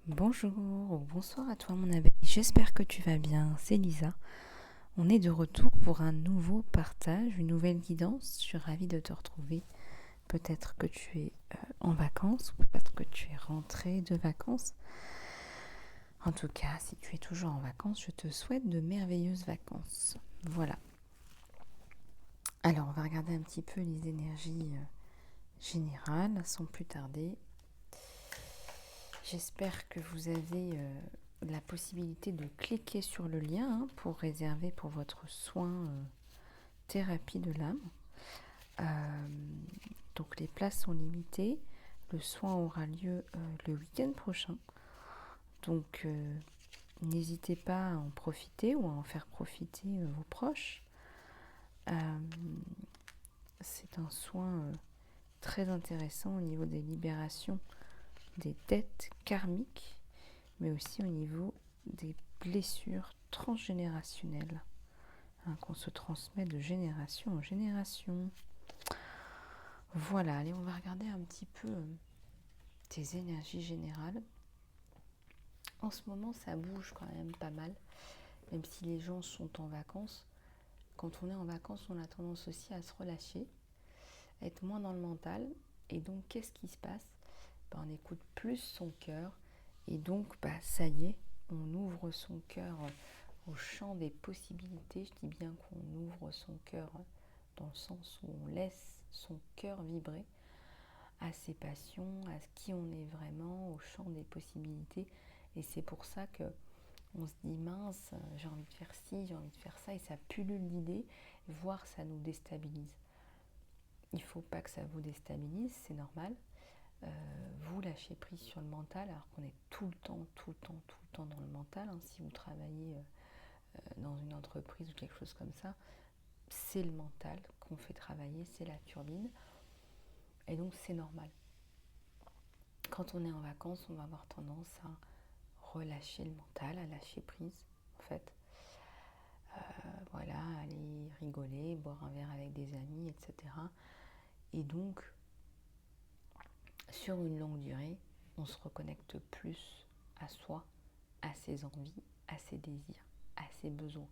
Bonjour ou bonsoir à toi mon abeille, j'espère que tu vas bien, c'est Lisa. On est de retour pour un nouveau partage, une nouvelle guidance, je suis ravie de te retrouver. Peut-être que tu es en vacances ou peut-être que tu es rentrée de vacances. En tout cas, si tu es toujours en vacances, je te souhaite de merveilleuses vacances. Voilà. Alors on va regarder un petit peu les énergies générales sans plus tarder. J'espère que vous avez la possibilité de cliquer sur le lien pour réserver pour votre soin thérapie de l'âme. Donc les places sont limitées. Le soin aura lieu le week-end prochain. Donc n'hésitez pas à en profiter ou à en faire profiter vos proches. C'est un soin très intéressant au niveau des libérations des dettes karmiques, mais aussi au niveau des blessures transgénérationnelles qu'on se transmet de génération en génération. Voilà, allez, on va regarder un petit peu tes énergies générales. En ce moment, ça bouge quand même pas mal, même si les gens sont en vacances. Quand on est en vacances, on a tendance aussi à se relâcher, à être moins dans le mental. Et donc, qu'est-ce qui se passe ? On écoute plus son cœur. Et donc, ça y est, on ouvre son cœur au champ des possibilités. Je dis bien qu'on ouvre son cœur dans le sens où on laisse son cœur vibrer à ses passions, à qui on est vraiment, au champ des possibilités. Et c'est pour ça que on se dit mince, j'ai envie de faire ci, j'ai envie de faire ça, et ça pullule l'idée, voire ça nous déstabilise. Il ne faut pas que ça vous déstabilise, c'est normal. Vous lâchez prise sur le mental, alors qu'on est tout le temps dans le mental. Si vous travaillez dans une entreprise ou quelque chose comme ça, c'est le mental qu'on fait travailler, c'est la turbine. Et donc c'est normal. Quand on est en vacances, on va avoir tendance à relâcher le mental, à lâcher prise, en fait. Voilà, aller rigoler, boire un verre avec des amis, etc. Et donc, sur une longue durée, on se reconnecte plus à soi, à ses envies, à ses désirs, à ses besoins.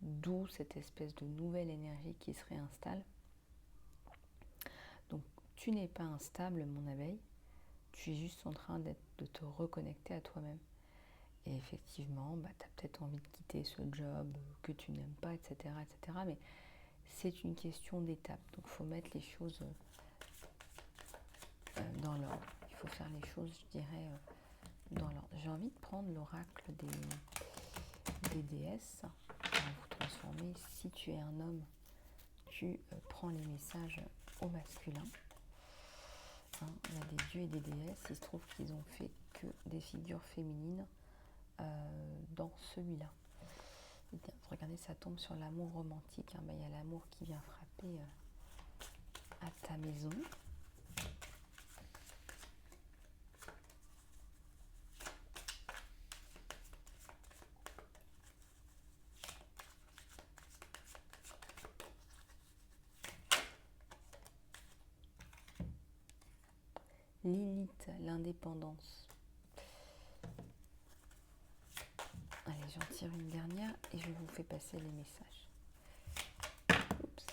D'où cette espèce de nouvelle énergie qui se réinstalle. Donc, tu n'es pas instable, mon abeille. Tu es juste en train de te reconnecter à toi-même. Et effectivement, tu as peut-être envie de quitter ce job que tu n'aimes pas, etc., etc. Mais c'est une question d'étape. Donc, il faut mettre les choses dans l'ordre. Il faut faire les choses, je dirais, dans l'ordre. J'ai envie de prendre l'oracle des déesses pour vous transformer. Si tu es un homme, tu prends les messages au masculin. Il y a des dieux et des déesses. Il se trouve qu'ils ont fait que des figures féminines dans celui-là. Et bien, regardez, ça tombe sur l'amour romantique. Il y a l'amour qui vient frapper à ta maison. Lilith, l'indépendance. Allez, j'en tire une dernière et je vous fais passer les messages. Oups.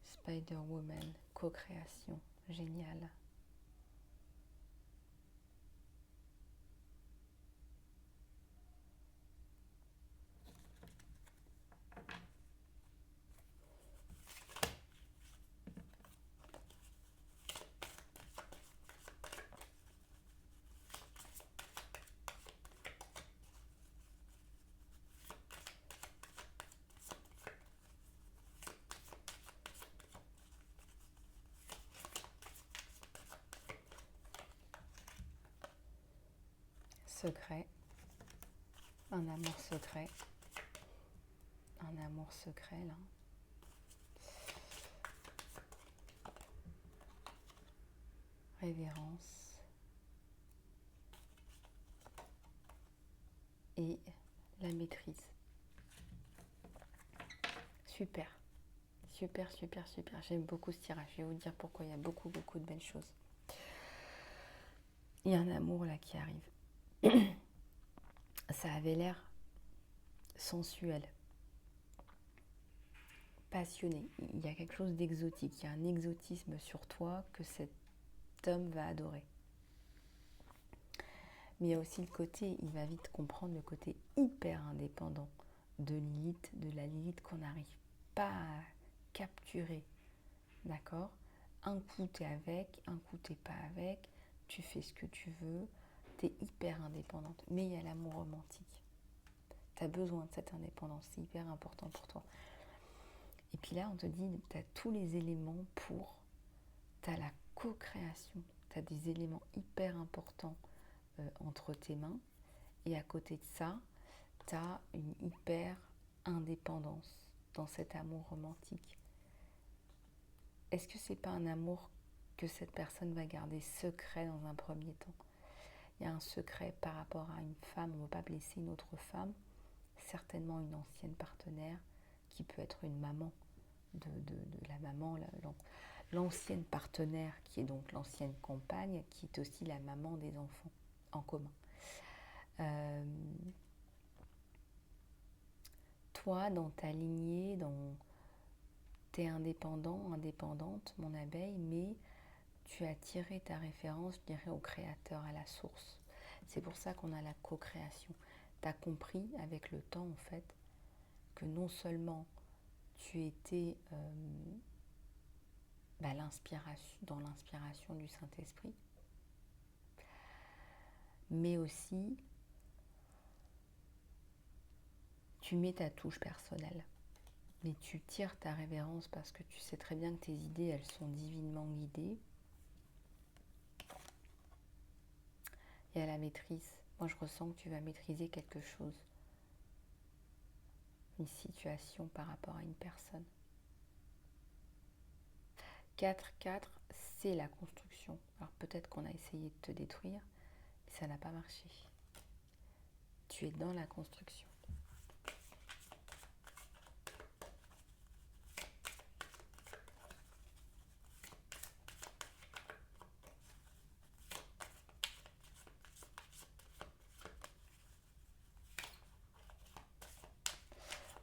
Spider-Woman, co-création, génial. Secret, un amour secret là. Révérence et la maîtrise. Super. super, super, super. J'aime beaucoup ce tirage. Je vais vous dire pourquoi. Il y a beaucoup, beaucoup de belles choses. Il y a un amour là qui arrive. Ça avait l'air sensuel, passionné. Il y a quelque chose d'exotique. Il y a un exotisme sur toi que cet homme va adorer. Mais il y a aussi le côté, il va vite comprendre le côté hyper indépendant de Lilith, de la Lilith qu'on n'arrive pas à capturer. D'accord? Un coup t'es avec, un coup t'es pas avec, tu fais ce que tu veux, t'es hyper indépendante. Mais il y a l'amour romantique. T'as besoin de cette indépendance, c'est hyper important pour toi. Et puis là, on te dit, t'as tous les éléments pour, t'as la co-création, t'as des éléments hyper importants entre tes mains. Et à côté de ça, t'as une hyper indépendance dans cet amour romantique. Est-ce que c'est pas un amour que cette personne va garder secret dans un premier temps? Il y a un secret par rapport à une femme, on ne veut pas blesser une autre femme, certainement une ancienne partenaire qui peut être une maman de la maman, l'ancienne partenaire qui est donc l'ancienne compagne, qui est aussi la maman des enfants en commun. Toi, dans ta lignée, t'es indépendant, indépendante, mon abeille, mais tu as tiré ta référence, je dirais, au créateur, à la source. C'est pour ça qu'on a la co-création. Tu as compris avec le temps, en fait, que non seulement tu étais dans l'inspiration du Saint-Esprit, mais aussi tu mets ta touche personnelle. Mais tu tires ta révérence parce que tu sais très bien que tes idées, elles sont divinement guidées. Et à la maîtrise, moi je ressens que tu vas maîtriser quelque chose, une situation par rapport à une personne. 4-4, c'est la construction. Alors peut-être qu'on a essayé de te détruire, mais ça n'a pas marché. Tu es dans la construction.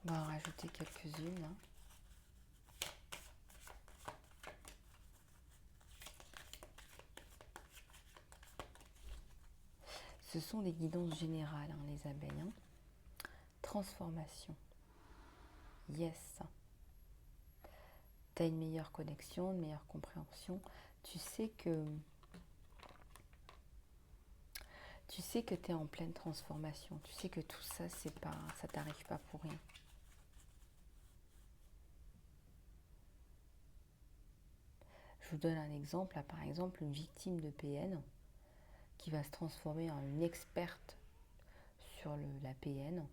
On va en rajouter quelques-unes. Ce sont des guidances générales, les abeilles. Transformation. Yes. Tu as une meilleure connexion, une meilleure compréhension. Tu sais que tu es en pleine transformation. Tu sais que tout ça, ça t'arrive pas pour rien. Je vous donne un exemple. Là, par exemple, une victime de PN qui va se transformer en une experte sur la PN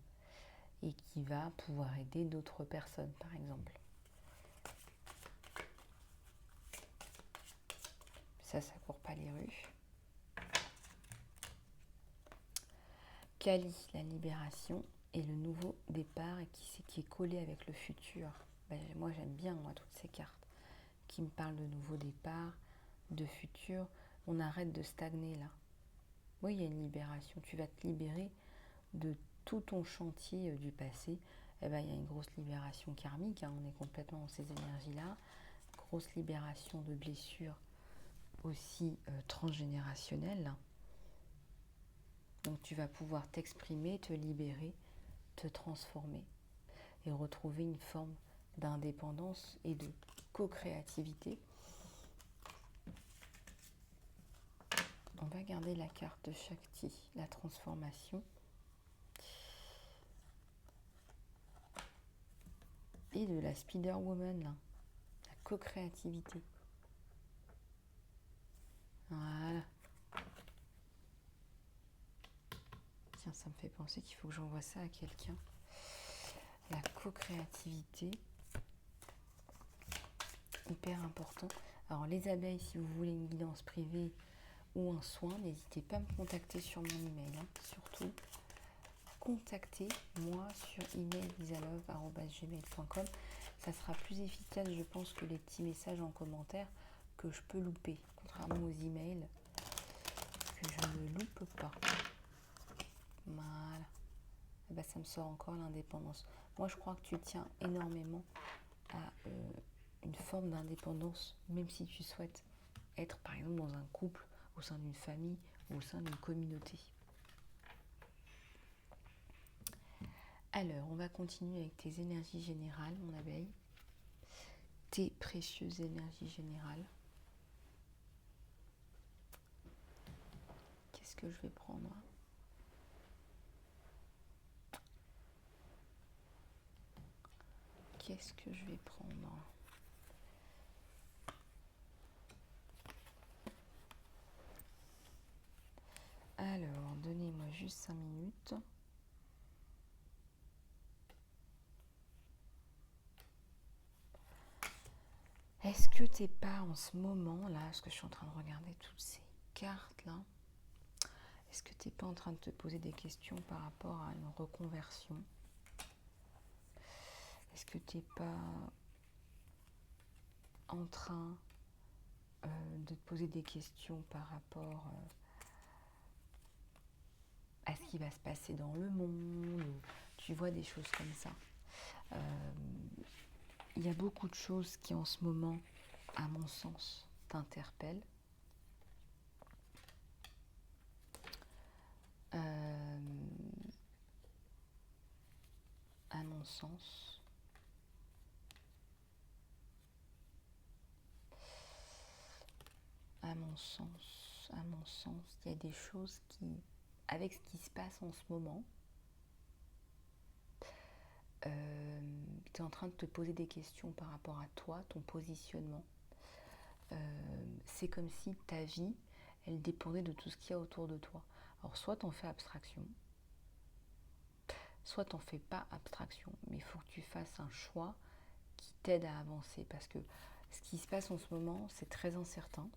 et qui va pouvoir aider d'autres personnes, par exemple. Ça court pas les rues. Kali, la libération et le nouveau départ et qui est collé avec le futur. Moi, j'aime bien toutes ces cartes qui me parlent de nouveau départ, de futur. On arrête de stagner là. Oui, il y a une libération. Tu vas te libérer de tout ton chantier du passé. Il y a une grosse libération karmique. On est complètement dans ces énergies-là. Grosse libération de blessures aussi transgénérationnelles. Donc tu vas pouvoir t'exprimer, te libérer, te transformer et retrouver une forme d'indépendance et de co-créativité. On va garder la carte de Shakti, la transformation. Et de la Spider-Woman, la co-créativité. Voilà. Tiens, ça me fait penser qu'il faut que j'envoie ça à quelqu'un. La co-créativité. Hyper important. Alors les abeilles, si vous voulez une guidance privée ou un soin, n'hésitez pas à me contacter sur mon email. Surtout, contacter, moi, sur email.isalove@gmail.com. Ça sera plus efficace, je pense, que les petits messages en commentaire que je peux louper, contrairement aux emails que je ne loupe pas. Voilà. Et ben, ça me sort encore l'indépendance. Moi, je crois que tu tiens énormément à une forme d'indépendance, même si tu souhaites être, par exemple, dans un couple, au sein d'une famille ou au sein d'une communauté. Alors, on va continuer avec tes énergies générales, mon abeille. Tes précieuses énergies générales. Qu'est-ce que je vais prendre ? Qu'est-ce que je vais prendre ? Alors, donnez-moi juste 5 minutes. Est-ce que t'es pas en ce moment là, parce que je suis en train de regarder toutes ces cartes là, est-ce que t'es pas en train de te poser des questions par rapport à une reconversion ? Est-ce que t'es pas en train de te poser des questions par rapport à ce qui va se passer dans le monde, ou tu vois des choses comme ça. Il y a beaucoup de choses qui en ce moment, à mon sens, t'interpellent. À mon sens, il y a des choses qui, avec ce qui se passe en ce moment, tu es en train de te poser des questions par rapport à toi, ton positionnement. C'est comme si ta vie, elle dépendait de tout ce qu'il y a autour de toi. Alors soit tu en fais abstraction, soit tu n'en fais pas abstraction, mais il faut que tu fasses un choix qui t'aide à avancer, parce que ce qui se passe en ce moment, c'est très incertain.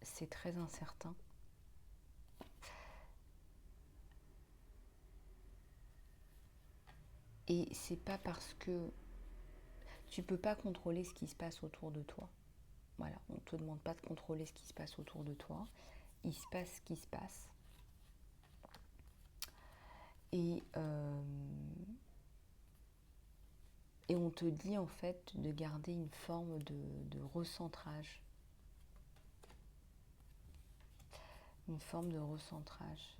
C'est très incertain. Et c'est pas parce que tu peux pas contrôler ce qui se passe autour de toi. Voilà, on ne te demande pas de contrôler ce qui se passe autour de toi. Il se passe ce qui se passe. Et on te dit en fait de garder une forme de recentrage. Une forme de recentrage.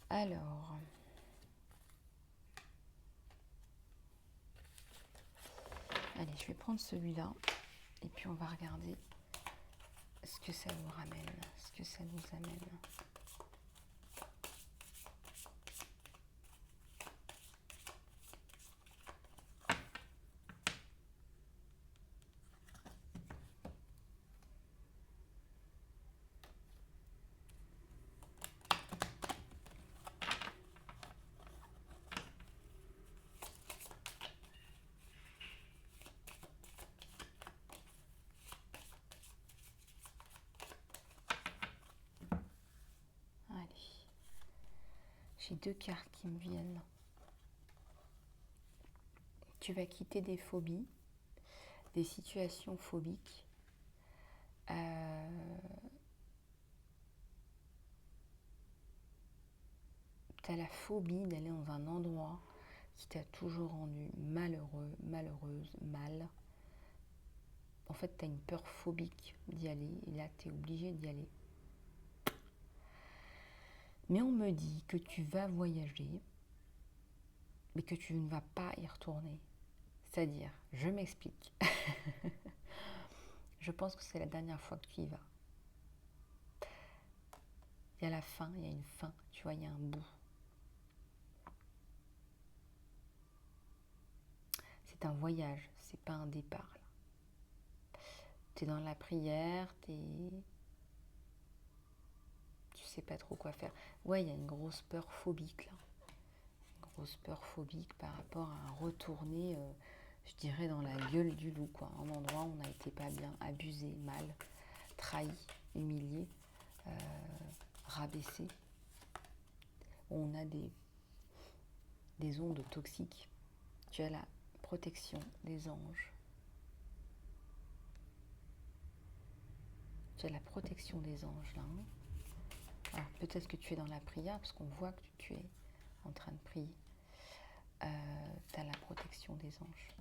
Alors, allez, je vais prendre celui-là et puis on va regarder ce que ça nous ramène, ce que ça nous amène. J'ai 2 cartes qui me viennent. Tu vas quitter des phobies, des situations phobiques. Tu as la phobie d'aller dans un endroit qui t'a toujours rendu malheureux, malheureuse, mal. En fait, tu as une peur phobique d'y aller et là, tu es obligé d'y aller. Mais on me dit que tu vas voyager, mais que tu ne vas pas y retourner. C'est-à-dire, je m'explique. Je pense que c'est la dernière fois que tu y vas. Il y a la fin, il y a une fin, tu vois, il y a un bout. C'est un voyage, c'est pas un départ. Tu es dans la prière, tu sais pas trop quoi faire. Ouais, il y a une grosse peur phobique là. grosse peur phobique par rapport à retourner, je dirais, dans la gueule du loup, quoi. Un endroit où on n'a été pas bien, abusé, mal, trahi, humilié, rabaissé, où on a des ondes toxiques. Tu as la protection des anges. Tu as la protection des anges là. Alors peut-être que tu es dans la prière, parce qu'on voit que tu es en train de prier. Tu as la protection des anges.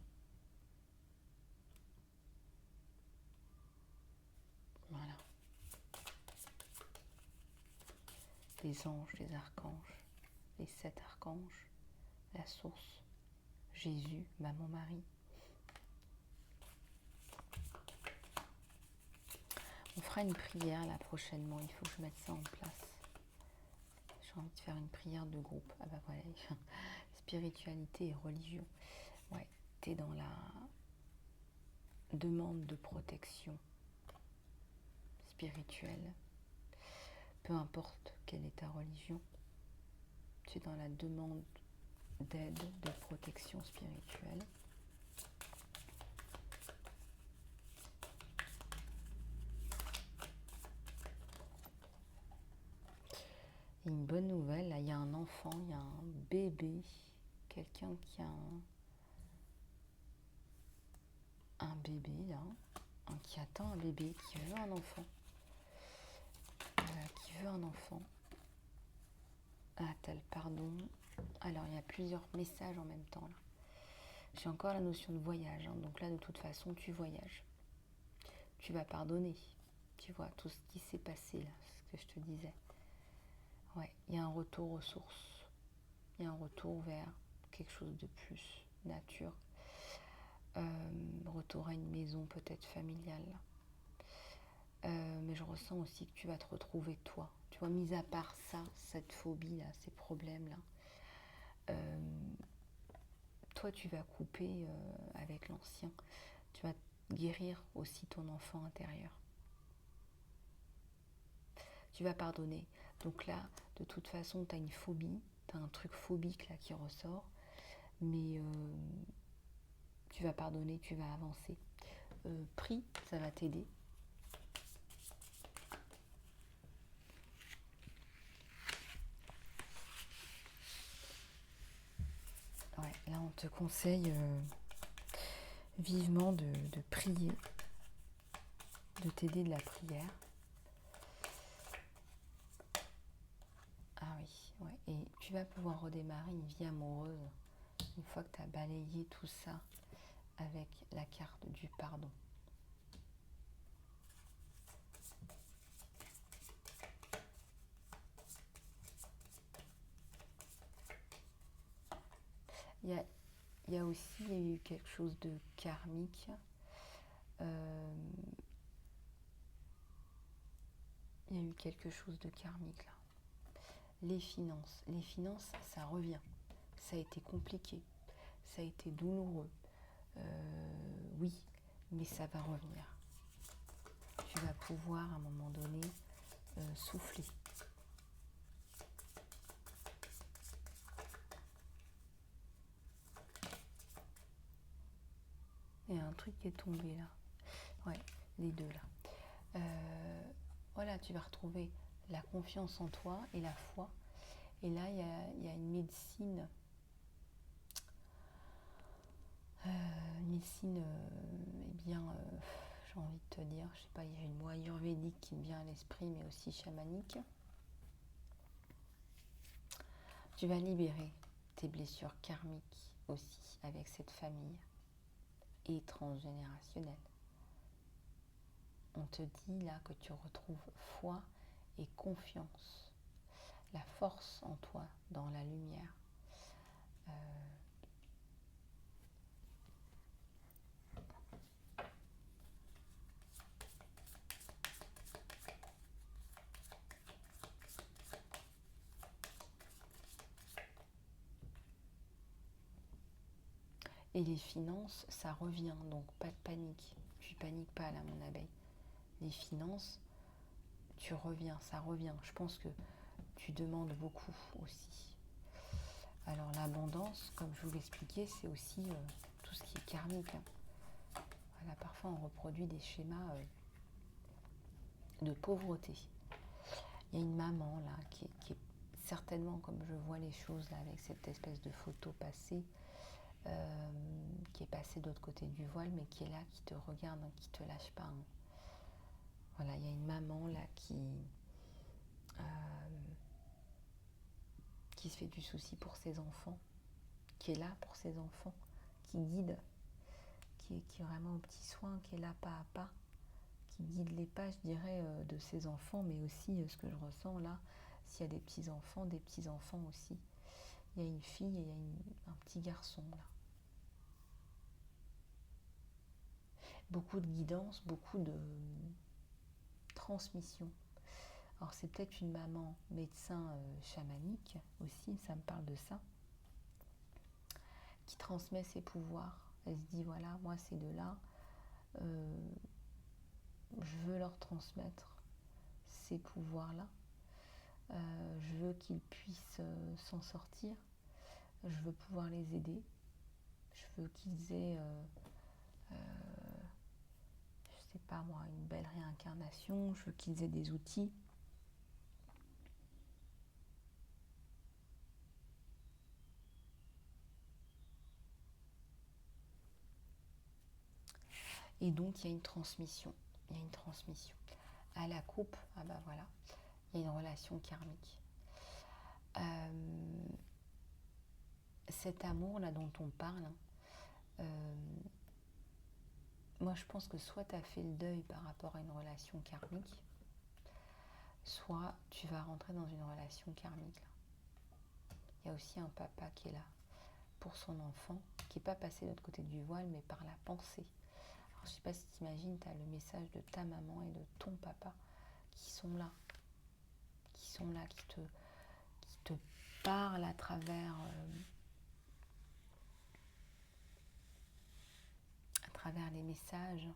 Voilà. Les anges, les archanges, les 7 archanges, la source, Jésus, maman Marie. On fera une prière là prochainement, il faut que je mette ça en place. J'ai envie de faire une prière de groupe. Ah bah voilà, spiritualité et religion. Ouais, t'es dans la demande de protection spirituelle. Peu importe quelle est ta religion, tu es dans la demande d'aide, de protection spirituelle. Et une bonne nouvelle, là, il y a un enfant, il y a un bébé, quelqu'un qui a un bébé, là, qui attend un bébé, qui veut un enfant. Qui veut un enfant. Ah, t'as le pardon. Alors, il y a plusieurs messages en même temps, là. J'ai encore la notion de voyage, hein, donc là, de toute façon, tu voyages. Tu vas pardonner. Tu vois, tout ce qui s'est passé, là, c'est ce que je te disais. Ouais, il y a un retour aux sources. Il y a un retour vers quelque chose de plus nature. Retour à une maison peut-être familiale. Mais je ressens aussi que tu vas te retrouver toi. Tu vois, mis à part ça, cette phobie-là, ces problèmes-là, toi tu vas couper avec l'ancien. Tu vas guérir aussi ton enfant intérieur. Tu vas pardonner. Donc là, de toute façon, tu as une phobie, tu as un truc phobique là qui ressort, mais tu vas pardonner, tu vas avancer. Prie, ça va t'aider. Ouais, là on te conseille vivement de prier, de t'aider de la prière. Ah oui, ouais. Et tu vas pouvoir redémarrer une vie amoureuse une fois que tu as balayé tout ça avec la carte du pardon. Il y a aussi eu quelque chose de karmique. Il y a eu quelque chose de karmique là. Les finances, ça revient. Ça a été compliqué, ça a été douloureux. Oui, mais ça va revenir. Tu vas pouvoir à un moment donné souffler. Il y a un truc qui est tombé là. Ouais, les deux là. Voilà, tu vas retrouver la confiance en toi et la foi. Et là, il y a une médecine. Eh bien, j'ai envie de te dire, je sais pas, il y a une mot ayurvédique qui me vient à l'esprit, mais aussi chamanique. Tu vas libérer tes blessures karmiques aussi avec cette famille et transgénérationnelle. On te dit là que tu retrouves foi et confiance, la force en toi dans la lumière. Et les finances, ça revient, donc pas de panique. Tu paniques pas là, mon abeille. Les finances, ça revient. Je pense que tu demandes beaucoup aussi. Alors l'abondance, comme je vous l'expliquais, c'est aussi tout ce qui est karmique. Voilà, parfois on reproduit des schémas de pauvreté. Il y a une maman là qui est certainement, comme je vois les choses là, avec cette espèce de photo passée, qui est passée de l'autre côté du voile, mais qui est là, qui te regarde, hein, qui te lâche pas. Hein. Voilà, il y a une maman là qui se fait du souci pour ses enfants, qui est là pour ses enfants, qui guide, qui est vraiment au petit soin, qui est là pas à pas, qui guide les pas, je dirais, de ses enfants, mais aussi ce que je ressens là, s'il y a des petits-enfants aussi. Il y a une fille et il y a un petit garçon là. Beaucoup de guidance, beaucoup de transmission. Alors c'est peut-être une maman médecin chamanique aussi, ça me parle de ça, qui transmet ses pouvoirs. Elle se dit voilà, moi ces deux-là, je veux leur transmettre ces pouvoirs-là. Je veux qu'ils puissent s'en sortir. Je veux pouvoir les aider. Je veux qu'ils aient, je sais pas moi, une belle réincarnation. Je veux qu'ils aient des outils. Et donc il y a une transmission. Il y a une transmission. À la coupe, ah bah voilà, il y a une relation karmique. Cet amour là dont on parle, moi je pense que soit tu as fait le deuil par rapport à une relation karmique, soit tu vas rentrer dans une relation karmique. Il y a aussi un papa qui est là pour son enfant, qui n'est pas passé de l'autre côté du voile, mais par la pensée. Alors, je ne sais pas si tu imagines, tu as le message de ta maman et de ton papa qui sont là, qui te parlent à travers les messages,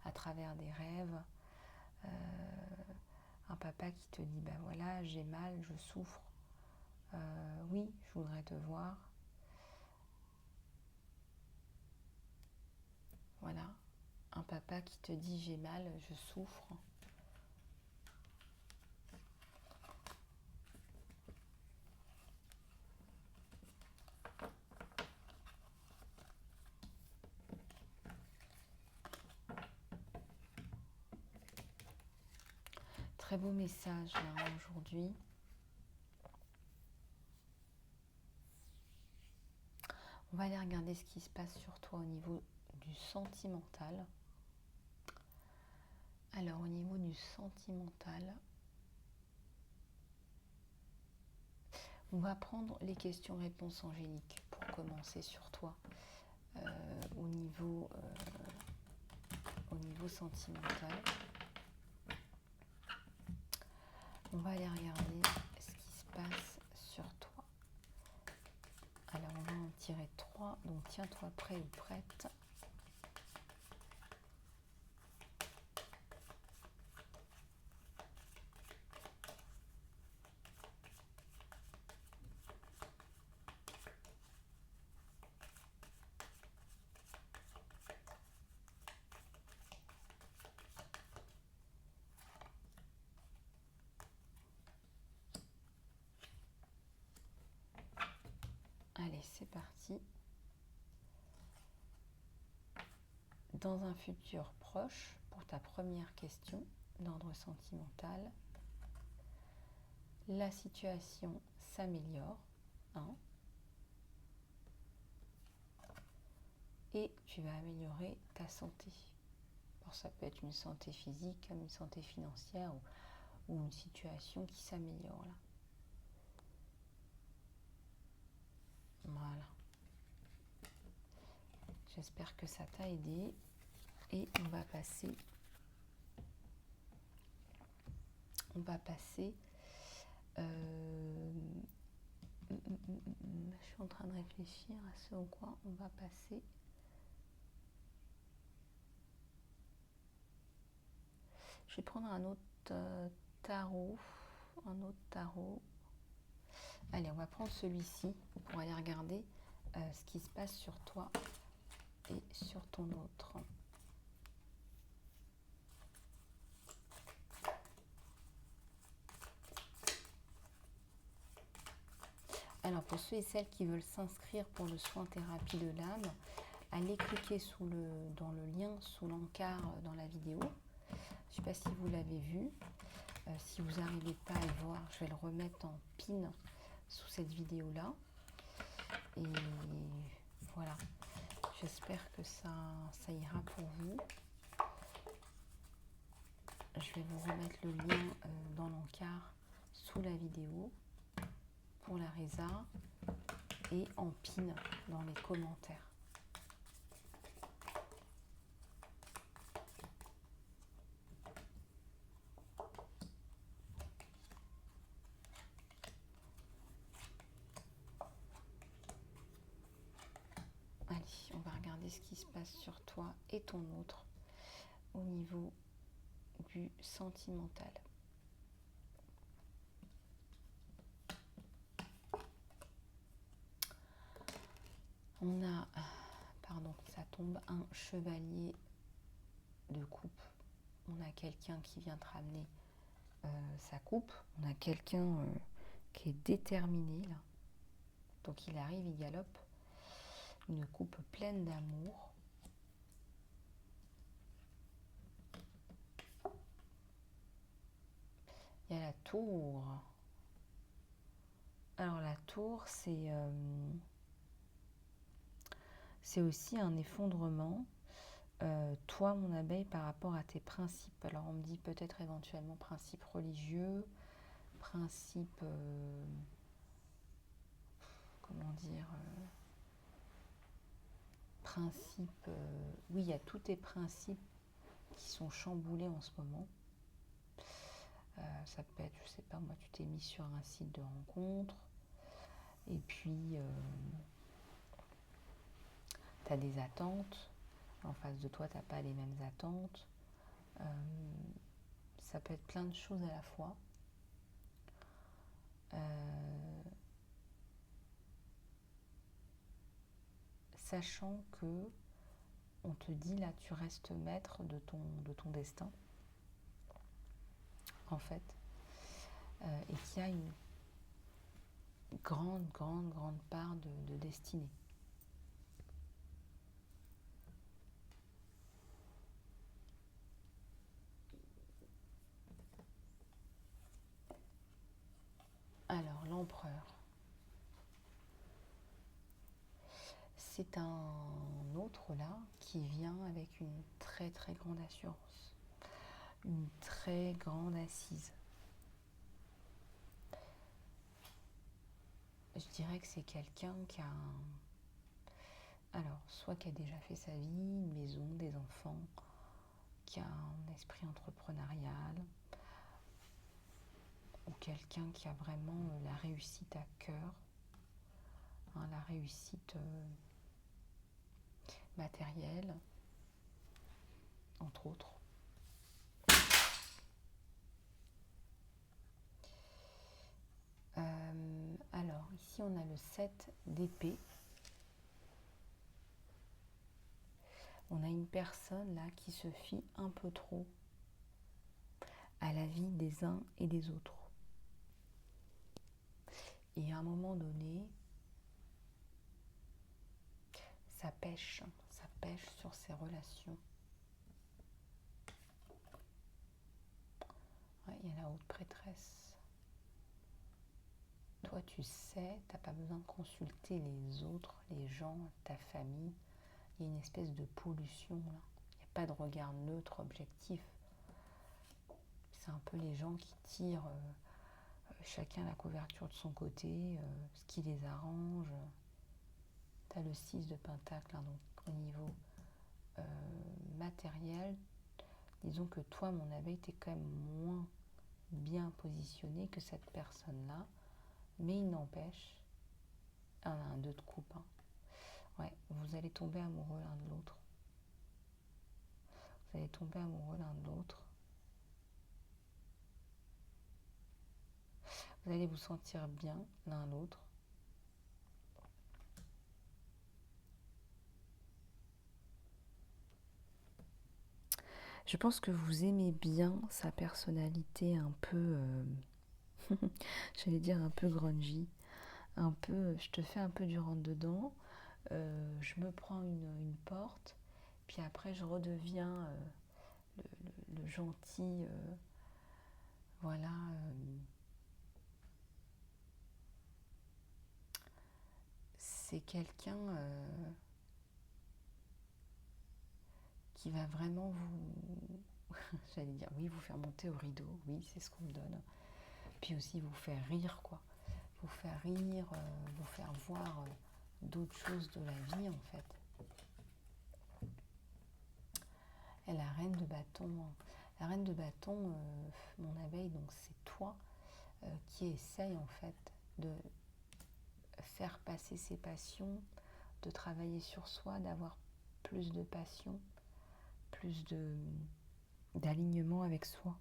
à travers des rêves. Un papa qui te dit, ben voilà, j'ai mal, je souffre. Oui, je voudrais te voir. Voilà, un papa qui te dit, j'ai mal, je souffre. Très beau message là aujourd'hui. On va aller regarder ce qui se passe sur toi au niveau du sentimental. Alors au niveau du sentimental, on va prendre les questions-réponses angéliques pour commencer sur toi au niveau sentimental. On va aller regarder ce qui se passe sur toi. Alors on va en tirer 3, donc tiens-toi prêt ou prête. Allez, c'est parti. Dans un futur proche, pour ta première question d'ordre sentimental, la situation s'améliore, hein, et tu vas améliorer ta santé. Alors, ça peut être une santé physique, comme une santé financière ou une situation qui s'améliore là. Voilà. J'espère que ça t'a aidé et on va passer je suis en train de réfléchir à ce au quoi on va passer. Je vais prendre un autre tarot. Allez, on va prendre celui-ci pour aller regarder ce qui se passe sur toi et sur ton autre. Alors, pour ceux et celles qui veulent s'inscrire pour le soin thérapie de l'âme, allez cliquer dans le lien sous l'encart dans la vidéo. Je ne sais pas si vous l'avez vu. Si vous n'arrivez pas à le voir, je vais le remettre en pin sous cette vidéo-là. Et voilà. J'espère que ça ira pour vous. Je vais vous remettre le lien dans l'encart sous la vidéo pour la résa et en pin dans les commentaires. Allez, on va regarder ce qui se passe sur toi et ton autre au niveau du sentimental. On a, pardon, ça tombe, un chevalier de coupe. On a quelqu'un qui vient te ramener sa coupe. On a quelqu'un qui est déterminé là. Donc il arrive, il galope. Une coupe pleine d'amour. Il y a la tour. Alors la tour, c'est aussi un effondrement. Toi, mon abeille, par rapport à tes principes. Alors on me dit peut-être éventuellement principes religieux, principes, comment dire, principes, oui, il y a tous tes principes qui sont chamboulés en ce moment. Ça peut être, je sais pas moi, tu t'es mis sur un site de rencontre et puis tu as des attentes. En face de toi, tu n'as pas les mêmes attentes. Ça peut être plein de choses à la fois. Sachant que on te dit là, tu restes maître de ton destin, en fait, et qu'il y a une grande part de destinée. Alors, l'empereur. C'est un autre là qui vient avec une très grande assurance, une très grande assise. Je dirais que c'est quelqu'un qui a alors, soit qui a déjà fait sa vie, une maison, des enfants, qui a un esprit entrepreneurial, ou quelqu'un qui a vraiment la réussite à cœur, hein, la réussite matérielle, entre autres. Alors, ici on a le 7 d'épée. On a une personne là qui se fie un peu trop à la vie des uns et des autres. Et à un moment donné, ça pêche sur ses relations. Ouais, il y a la haute prêtresse. Toi, tu sais, tu n'as pas besoin de consulter les autres, les gens, ta famille. Il y a une espèce de pollution là. Il n'y a pas de regard neutre, objectif. C'est un peu les gens qui tirent chacun la couverture de son côté, ce qui les arrange. Tu as le 6 de pentacle, hein, donc au niveau matériel. Disons que toi, mon abeille, tu es quand même moins bien positionné que cette personne-là. Mais il n'empêche, on a un 2 de coupe. Hein. Ouais, vous allez tomber amoureux l'un de l'autre. Vous allez tomber amoureux l'un de l'autre. Vous allez vous sentir bien l'un l'autre. Je pense que vous aimez bien sa personnalité un peu, j'allais dire un peu grungy, un peu, je te fais un peu du rentre-dedans, je me prends une porte, puis après je redeviens le gentil, voilà. C'est quelqu'un qui va vraiment vous, j'allais dire, oui, vous faire monter au rideau, oui, c'est ce qu'on me donne. Puis aussi vous faire rire, quoi. Vous faire rire, vous faire voir d'autres choses de la vie, en fait. Et la reine de bâton, mon abeille, donc c'est toi qui essaye, en fait, de faire passer ses passions, de travailler sur soi, d'avoir plus de passion, plus d'alignement avec soi.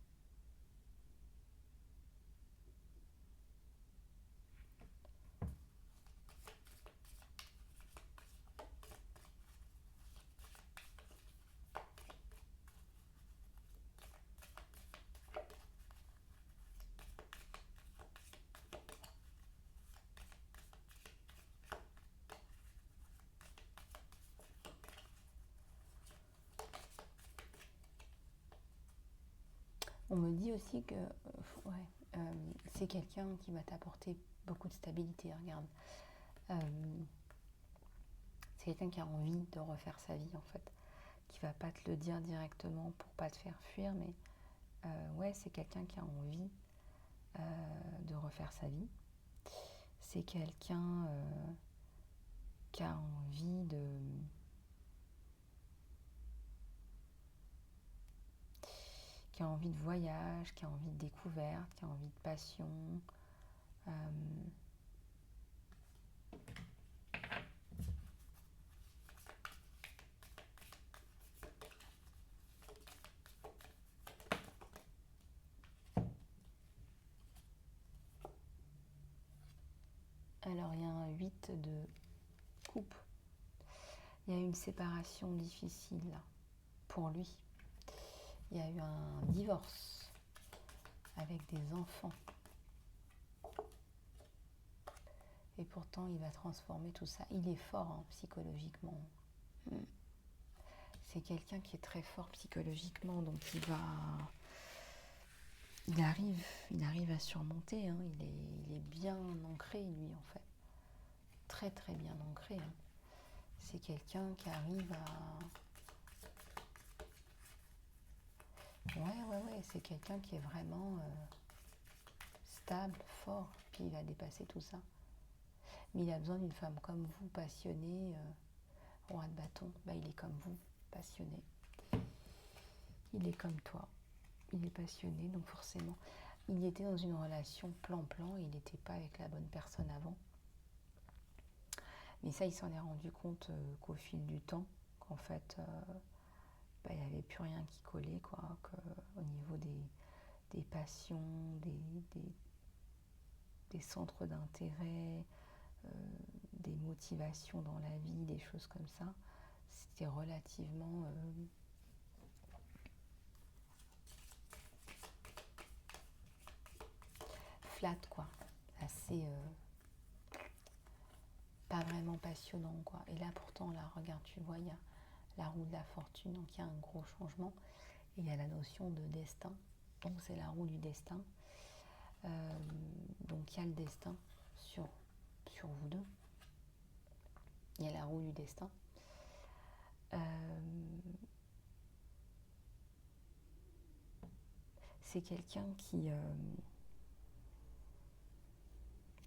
On me dit aussi que c'est quelqu'un qui va t'apporter beaucoup de stabilité, regarde. C'est quelqu'un qui a envie de refaire sa vie, en fait. Qui va pas te le dire directement pour pas te faire fuir, mais ouais, c'est quelqu'un qui a envie de refaire sa vie. C'est quelqu'un qui a envie de voyage, qui a envie de découverte, qui a envie de passion. Alors, il y a un 8 de coupe. Il y a eu une séparation difficile là, pour lui. Il y a eu un divorce avec des enfants. Et pourtant, il va transformer tout ça. Il est fort hein, psychologiquement. C'est quelqu'un qui est très fort psychologiquement, donc il arrive à surmonter. Hein. Il est bien ancré, lui, en fait. Très, très bien ancré. Hein. C'est quelqu'un qui arrive à... Ouais, c'est quelqu'un qui est vraiment stable, fort, puis il va dépasser tout ça. Mais il a besoin d'une femme comme vous, passionnée, roi de bâton. Bah, il est comme vous, passionné. Il est comme toi. Il est passionné, donc forcément. Il était dans une relation plan-plan, il n'était pas avec la bonne personne avant. Mais ça, il s'en est rendu compte qu'au fil du temps, qu'en fait, il n'y avait plus rien qui collait, quoi, qu'au niveau des passions, des centres d'intérêt, des motivations dans la vie, des choses comme ça, c'était relativement flat, quoi, assez pas vraiment passionnant, quoi. Et là, pourtant, là, regarde, tu vois, il y a la roue de la fortune, donc il y a un gros changement. Et il y a la notion de destin, donc c'est la roue du destin. Donc il y a le destin sur vous deux. Il y a la roue du destin. C'est quelqu'un qui,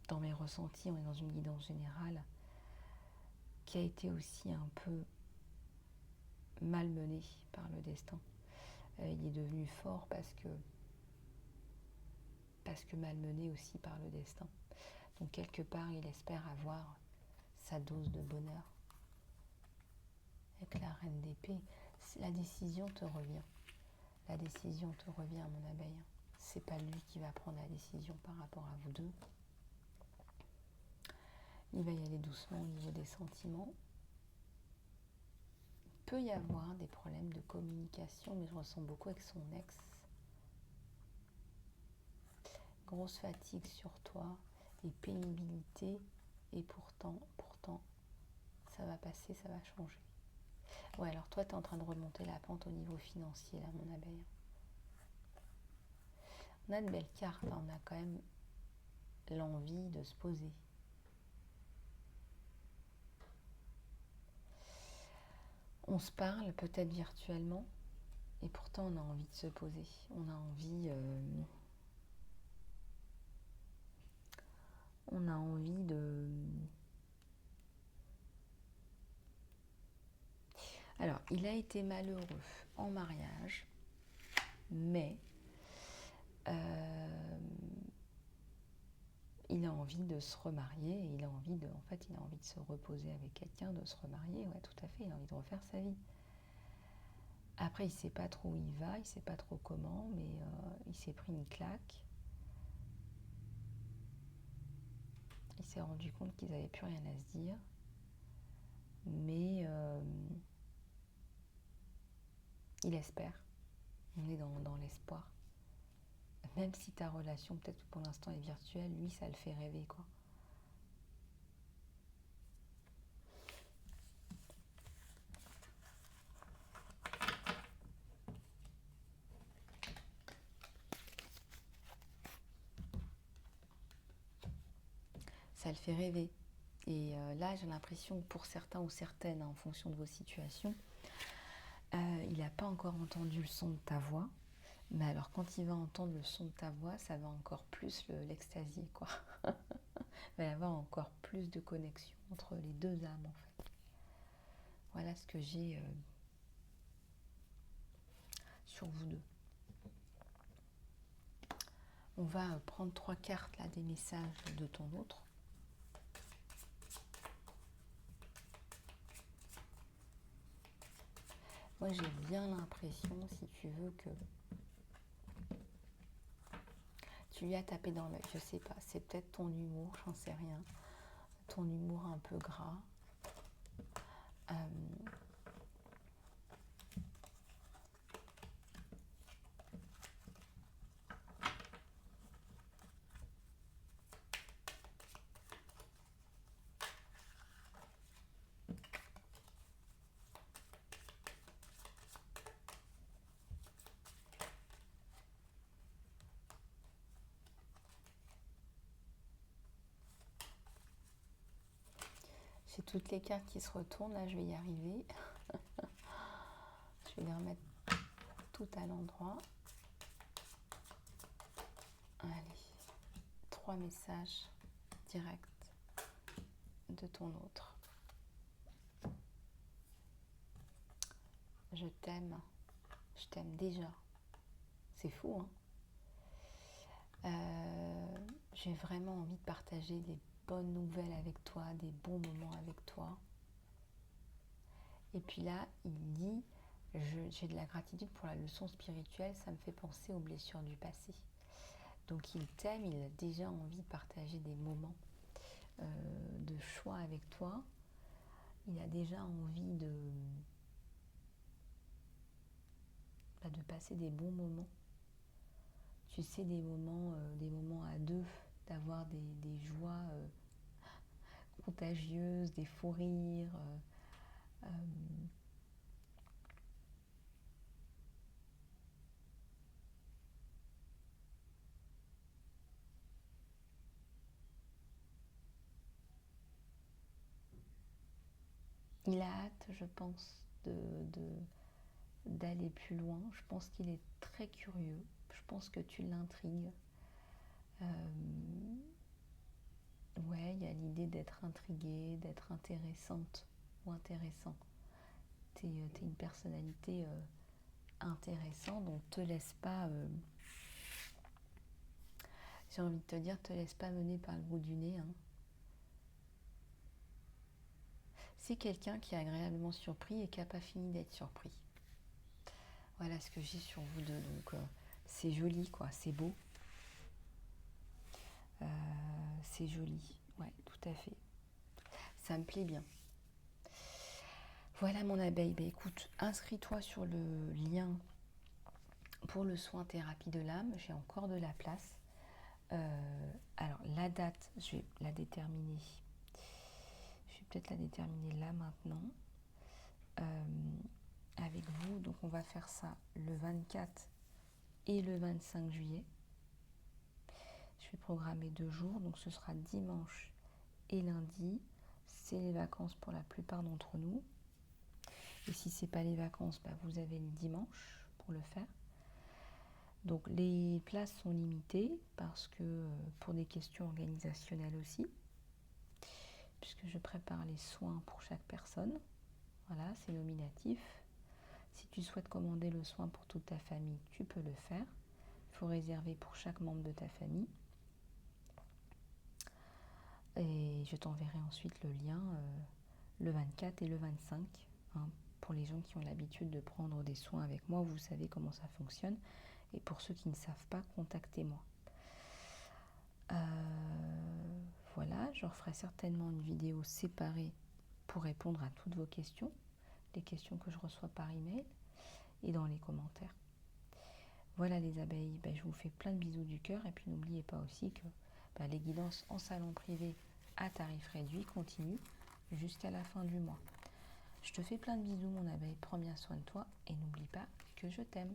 dans mes ressentis, on est dans une guidance générale, qui a été aussi un peu malmené par le destin. Il est devenu fort parce que malmené aussi par le destin. Donc quelque part, il espère avoir sa dose de bonheur. Avec la reine d'épée, la décision te revient. La décision te revient, mon abeille. c'est pas lui qui va prendre la décision par rapport à vous deux. Il va y aller doucement au niveau des sentiments. Il peut y avoir des problèmes de communication, mais je ressens beaucoup avec son ex. Grosse fatigue sur toi et pénibilité, et pourtant, ça va passer, ça va changer. Ouais, alors toi, tu es en train de remonter la pente au niveau financier, là, mon abeille. On a de belles cartes, hein, on a quand même l'envie de se poser. On se parle peut-être virtuellement, et pourtant on a envie de se poser. On a envie de... Alors, il a été malheureux en mariage, mais il a envie de se remarier, et il a envie de se reposer avec quelqu'un, de se remarier, ouais, tout à fait, il a envie de refaire sa vie. Après, il ne sait pas trop où il va, il ne sait pas trop comment, mais il s'est pris une claque. Il s'est rendu compte qu'ils n'avaient plus rien à se dire, mais il espère. On est dans l'espoir. Même si ta relation, peut-être pour l'instant, est virtuelle, lui, ça le fait rêver, quoi. Ça le fait rêver. Et là, j'ai l'impression que pour certains ou certaines, hein, en fonction de vos situations, il n'a pas encore entendu le son de ta voix. Mais alors, quand il va entendre le son de ta voix, ça va encore plus l'extasier, quoi. Il va y avoir encore plus de connexion entre les deux âmes, en fait. Voilà ce que j'ai sur vous deux. On va prendre 3 cartes là, des messages de ton autre. Moi, j'ai bien l'impression, si tu veux, que tu lui as tapé dans l'œil. Je sais pas, c'est peut-être ton humour, j'en sais rien. Ton humour un peu gras. J'ai toutes les cartes qui se retournent, là je vais y arriver. Je vais les remettre tout à l'endroit. Allez, 3 messages directs de ton autre. Je t'aime déjà. C'est fou, hein. J'ai vraiment envie de partager des bonnes nouvelles avec toi, des bons moments avec toi. Et puis là, il dit, j'ai de la gratitude pour la leçon spirituelle, ça me fait penser aux blessures du passé. Donc il t'aime, il a déjà envie de partager des moments de choix avec toi. Il a déjà envie de passer des bons moments. Tu sais, des moments à deux, d'avoir des joies contagieuses, des fous rires. Il a hâte, je pense, d'aller plus loin. Je pense qu'il est très curieux. Je pense que tu l'intrigues. Ouais, il y a l'idée d'être intriguée, d'être intéressante ou intéressant. T'es une personnalité intéressante, donc te laisse pas... j'ai envie de te dire, te laisse pas mener par le bout du nez, hein. C'est quelqu'un qui est agréablement surpris et qui n'a pas fini d'être surpris. Voilà ce que j'ai sur vous deux. Donc, c'est joli, quoi, c'est beau. C'est joli, ouais, tout à fait. Ça me plaît bien. Voilà mon abeille, bah, écoute, inscris-toi sur le lien pour le soin thérapie de l'âme, j'ai encore de la place. Alors la date, je vais la déterminer. Je vais peut-être la déterminer là maintenant. Avec vous, donc on va faire ça le 24 et le 25 juillet. Je vais programmer 2 jours, donc ce sera dimanche et lundi. C'est les vacances pour la plupart d'entre nous. Et si c'est pas les vacances, bah, vous avez le dimanche pour le faire. Donc les places sont limitées parce que pour des questions organisationnelles aussi, puisque je prépare les soins pour chaque personne. Voilà, c'est nominatif. Si tu souhaites commander le soin pour toute ta famille, tu peux le faire. Il faut réserver pour chaque membre de ta famille. Et je t'enverrai ensuite le lien le 24 et le 25. Hein, pour les gens qui ont l'habitude de prendre des soins avec moi, vous savez comment ça fonctionne. Et pour ceux qui ne savent pas, contactez-moi. Voilà, je referai certainement une vidéo séparée pour répondre à toutes vos questions, les questions que je reçois par email et dans les commentaires. Voilà les abeilles, ben, je vous fais plein de bisous du cœur et puis n'oubliez pas aussi que ben, les guidances en salon privé à tarif réduit continuent jusqu'à la fin du mois. Je te fais plein de bisous mon abeille, prends bien soin de toi et n'oublie pas que je t'aime.